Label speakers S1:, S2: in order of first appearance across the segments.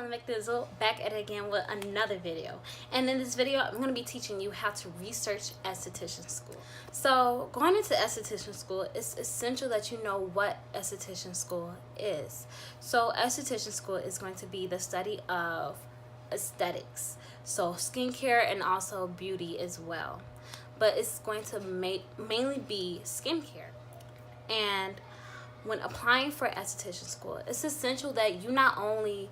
S1: Helen McNizzle, back at it again with another video. And in this video, I'm going to be teaching you how to research esthetician school. So going into esthetician school, it's essential that you know what esthetician school is. So esthetician school is going to be the study of aesthetics, so skincare and also beauty as well. But it's going to mainly be skincare. And when applying for esthetician school, it's essential that you not only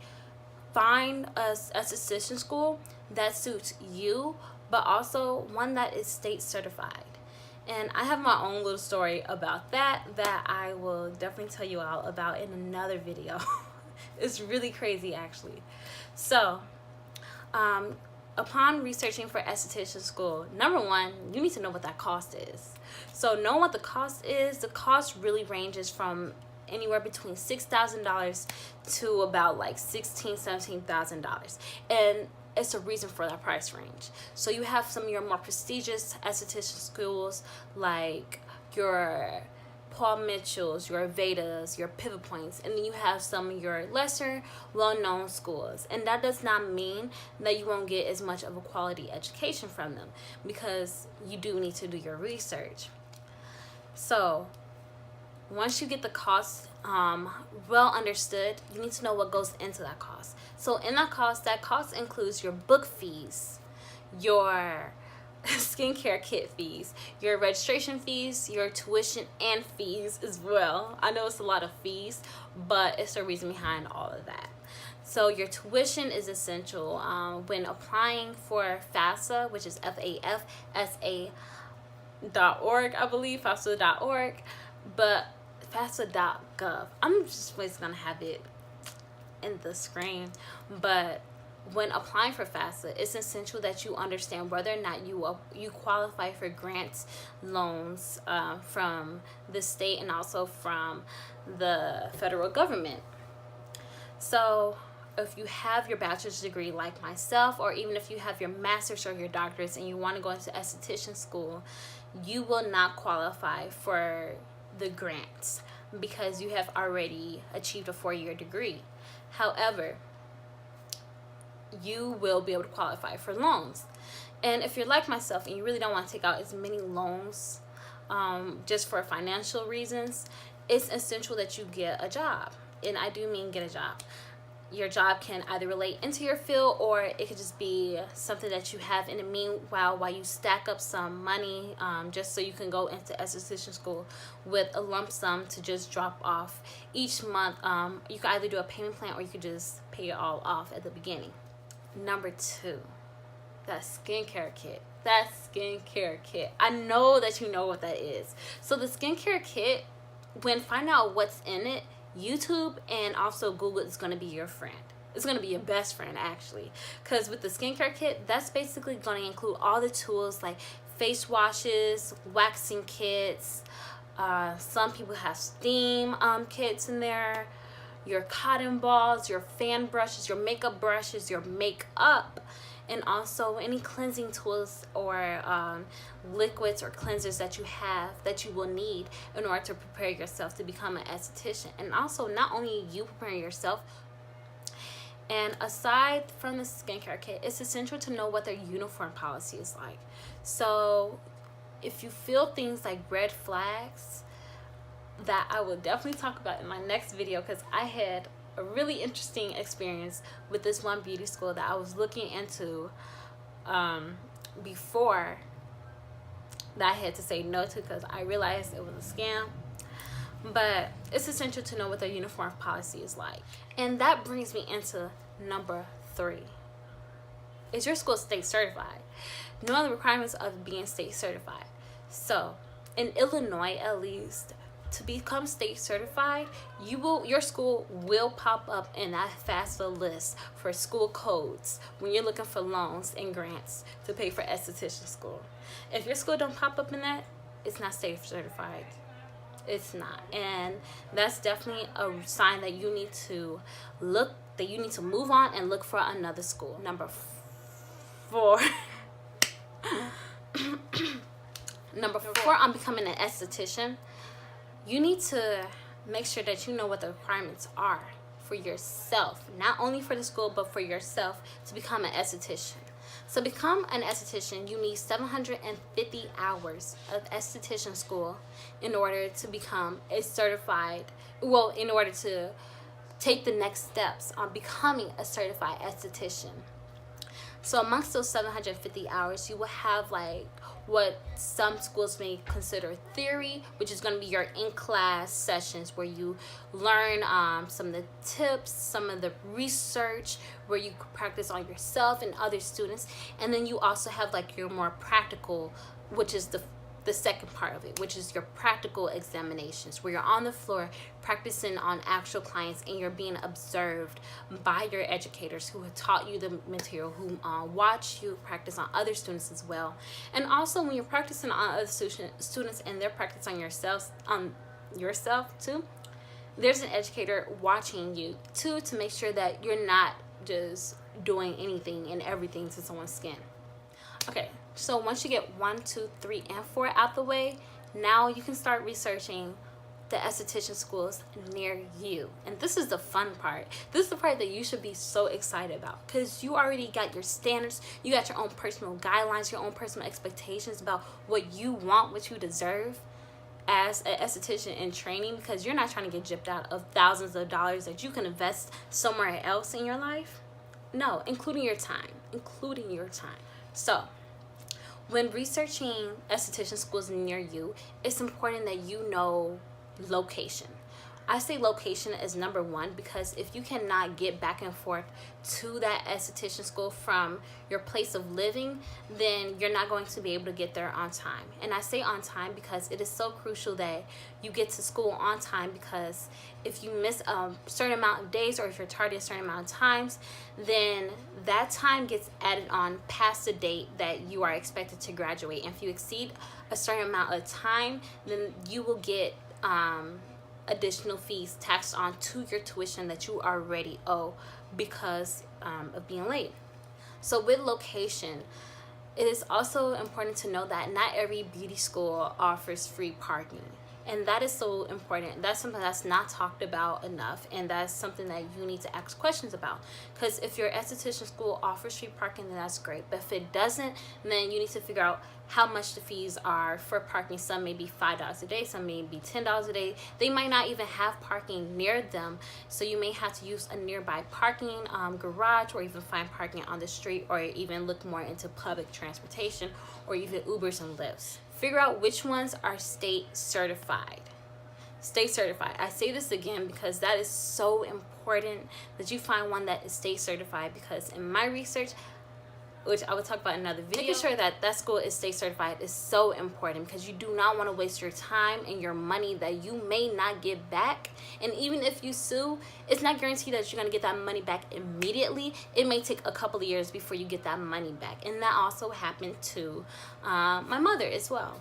S1: find a esthetician school that suits you, but also one that is state certified. And I have my own little story about that I will definitely tell you all about in another video. It's really crazy actually. So upon researching for esthetician school, number one, you need to know what that cost is. So knowing what the cost is, the cost really ranges from anywhere between $6,000 to about like $16,000-$17,000, and it's a reason for that price range. So you have some of your more prestigious esthetician schools like your Paul Mitchell's, your Veda's, your Pivot Points, and then you have some of your lesser well-known schools. And that does not mean that you won't get as much of a quality education from them, because you do need to do your research. So once you get the cost well understood, you need to know what goes into that cost. So in that cost includes your book fees, your skincare kit fees, your registration fees, your tuition and fees as well. I know it's a lot of fees, but it's the reason behind all of that. So your tuition is essential when applying for FAFSA, which is FAFSA.org, I believe, FAFSA.org, but FAFSA.gov. I'm just gonna have it in the screen, but when applying for FAFSA, it's essential that you understand whether or not you qualify for grants, loans from the state and also from the federal government. So if you have your bachelor's degree like myself, or even if you have your master's or your doctorates and you want to go into esthetician school, you will not qualify for the grants because you have already achieved a 4-year degree. However, you will be able to qualify for loans. And if you're like myself and you really don't want to take out as many loans just for financial reasons, it's essential that you get a job. And I do mean get a job. Your job can either relate into your field, or it could just be something that you have in the meanwhile while you stack up some money just so you can go into esthetician school with a lump sum to just drop off each month. You can either do a payment plan, or you could just pay it all off at the beginning. Number 2, that skincare kit. That skincare kit. I know that you know what that is. So the skincare kit, when finding out what's in it, YouTube and also Google is going to be your friend. It's going to be your best friend actually, because with the skincare kit, that's basically going to include all the tools like face washes, waxing kits, some people have steam kits in there, your cotton balls, your fan brushes, your makeup brushes, your makeup, and also any cleansing tools or liquids or cleansers that you have that you will need in order to prepare yourself to become an esthetician. And also, not only you preparing yourself, and aside from the skincare kit, it's essential to know what their uniform policy is like. So if you feel things like red flags, that I will definitely talk about in my next video, because I had a really interesting experience with this one beauty school that I was looking into before that I had to say no to because I realized it was a scam. But it's essential to know what their uniform policy is like. And that brings me into number 3. Is your school state certified? Know the requirements of being state certified. So in Illinois, at least, to become state certified, your school will pop up in that FAFSA list for school codes when you're looking for loans and grants to pay for esthetician school. If your school don't pop up in that, it's not state certified. It's not. And that's definitely a sign that you need to move on and look for another school. Number 4. Number 4 on becoming an esthetician, you need to make sure that you know what the requirements are for yourself, not only for the school, but for yourself, to become an esthetician. So become an esthetician, you need 750 hours of esthetician school in order to become a certified, well, in order to take the next steps on becoming a certified esthetician. So amongst those 750 hours, you will have like what some schools may consider theory, which is going to be your in-class sessions where you learn some of the tips, some of the research, where you practice on yourself and other students. And then you also have like your more practical, which is the second part of it, which is your practical examinations, where you're on the floor practicing on actual clients and you're being observed by your educators who have taught you the material, who watch you practice on other students as well. And also when you're practicing on other students and they're practicing on yourself too, there's an educator watching you too, to make sure that you're not just doing anything and everything to someone's skin. Okay, so once you get 1, 2, 3, and 4 out the way, now you can start researching the esthetician schools near you. And this is the fun part. This is the part that you should be so excited about, because you already got your standards, you got your own personal guidelines, your own personal expectations about what you want, what you deserve as an esthetician in training, because you're not trying to get gypped out of thousands of dollars that you can invest somewhere else in your life. No, including your time. So when researching esthetician schools near you, it's important that you know location. I say location is number one, because if you cannot get back and forth to that esthetician school from your place of living, then you're not going to be able to get there on time. And I say on time because it is so crucial that you get to school on time, because if you miss a certain amount of days, or if you're tardy a certain amount of times, then that time gets added on past the date that you are expected to graduate. And if you exceed a certain amount of time, then you will get additional fees taxed on to your tuition that you already owe because of being late. So with location, it is also important to know that not every beauty school offers free parking. And that is so important. That's something that's not talked about enough, and that's something that you need to ask questions about. Because if your esthetician school offers free parking, then that's great. But if it doesn't, then you need to figure out how much the fees are for parking. Some may be $5 a day, some may be $10 a day. They might not even have parking near them, so you may have to use a nearby parking garage, or even find parking on the street, or even look more into public transportation, or even Ubers and Lyfts. Figure out which ones are state certified. State certified. I say this again because that is so important, that you find one that is state certified, because in my research, which I will talk about in another video, making sure that that school is state certified is so important, because you do not want to waste your time and your money that you may not get back. And even if you sue, it's not guaranteed that you're going to get that money back immediately. It may take a couple of years before you get that money back. And that also happened to my mother as well.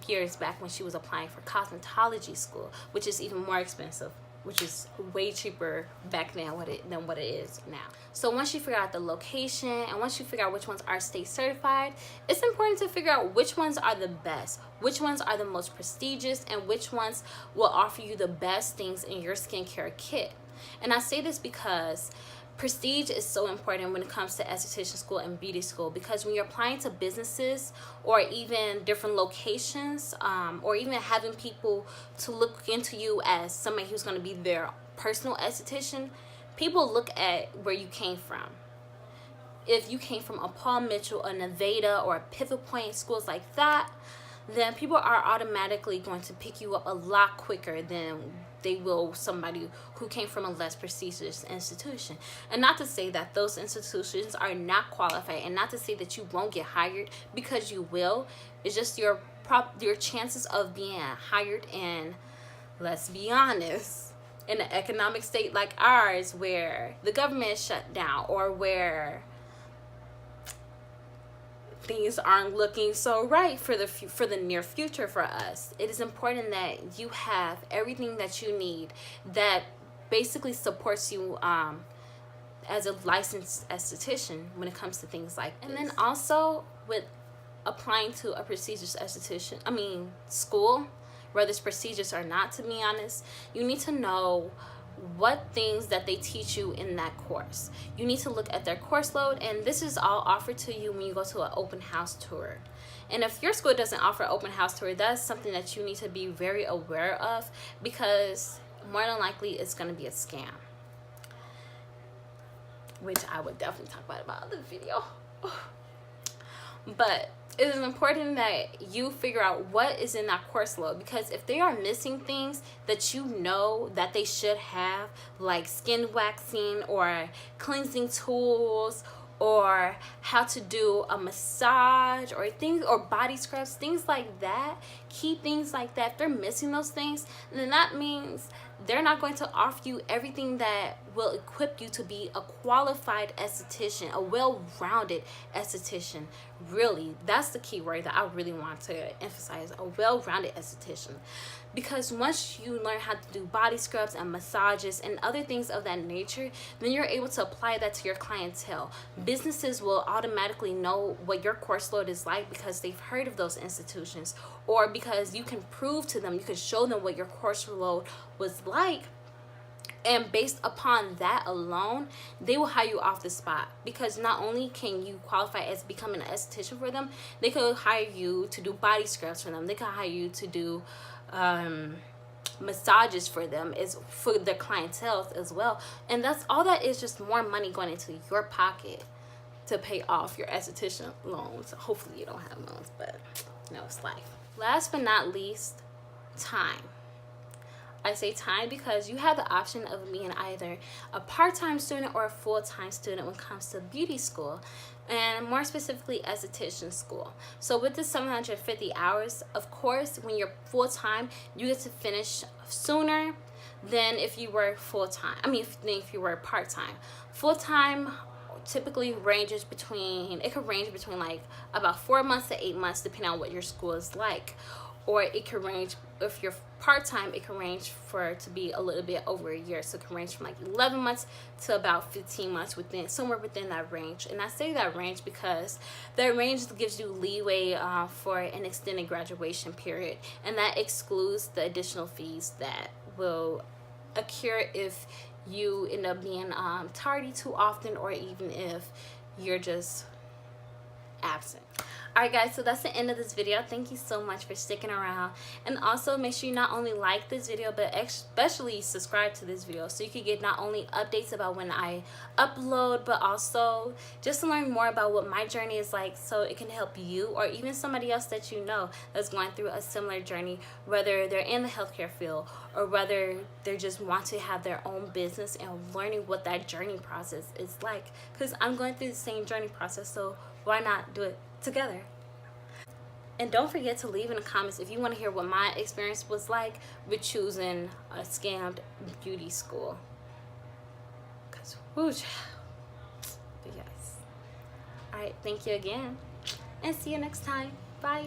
S1: Years back when she was applying for cosmetology school, which is even more expensive, which is way cheaper back then than what it is now. So once you figure out the location, and once you figure out which ones are state certified, it's important to figure out which ones are the best, which ones are the most prestigious, and which ones will offer you the best things in your skincare kit. And I say this because prestige is so important when it comes to esthetician school and beauty school, because when you're applying to businesses, or even different locations, or even having people to look into you as somebody who's going to be their personal esthetician, people look at where you came from. If you came from a Paul Mitchell, a Nevada, or a Pivot Point, schools like that, then people are automatically going to pick you up a lot quicker than they will somebody who came from a less prestigious institution. And not to say that those institutions are not qualified, and not to say that you won't get hired, because you will. It's just your chances of being hired in, let's be honest, in an economic state like ours, where the government is shut down, or where things aren't looking so right for the near future for us. It is important that you have everything that you need that basically supports you as a licensed esthetician when it comes to things like this. And then also with applying to a prestigious school, whether it's prestigious or not, to be honest, you need to know what things that they teach you in that course. You need to look at their course load, and this is all offered to you when you go to an open house tour. And if your school doesn't offer an open house tour, that's something that you need to be very aware of, because more than likely it's going to be a scam, which I would definitely talk about in my other video. But it is important that you figure out what is in that course load, because if they are missing things that you know that they should have, like skin waxing or cleansing tools, or how to do a massage, or things, or body scrubs, things like that, key things like that, if they're missing those things, then that means they're not going to offer you everything that will equip you to be a qualified esthetician, a well-rounded esthetician. Really, that's the key word that I really want to emphasize, a well-rounded esthetician. Because once you learn how to do body scrubs and massages and other things of that nature, then you're able to apply that to your clientele. Businesses will automatically know what your course load is like because they've heard of those institutions, or because you can prove to them, you can show them what your course load was like. And based upon that alone, they will hire you off the spot, because not only can you qualify as becoming an esthetician for them, they could hire you to do body scrubs for them. They could hire you to do massages for them, is for their clientele as well. And that's all that is, just more money going into your pocket to pay off your esthetician loans. Hopefully you don't have loans, but it's life. Last but not least, time. I say time because you have the option of being either a part-time student or a full-time student when it comes to beauty school, and more specifically esthetician school. So with the 750 hours, of course, when you're full-time, you get to finish sooner than if you were full-time. If you were part-time. Full-time typically ranges between, it could range between like about 4 months to 8 months, depending on what your school is like. Or it can range, if you're part-time, it can range to be a little bit over a year. So it can range from like 11 months to about 15 months, somewhere within that range. And I say that range because that range gives you leeway for an extended graduation period. And that excludes the additional fees that will occur if you end up being tardy too often, or even if you're just absent. Alright guys, so that's the end of this video. Thank you so much for sticking around, and also make sure you not only like this video but especially subscribe to this video, so you can get not only updates about when I upload, but also just to learn more about what my journey is like, so it can help you or even somebody else that you know that's going through a similar journey, whether they're in the healthcare field or whether they just want to have their own business, and learning what that journey process is like, because I'm going through the same journey process, so why not do it together? And don't forget to leave in the comments if you want to hear what my experience was like with choosing a scammed beauty school. Because, whoosh. But yes. Alright, thank you again. And see you next time. Bye.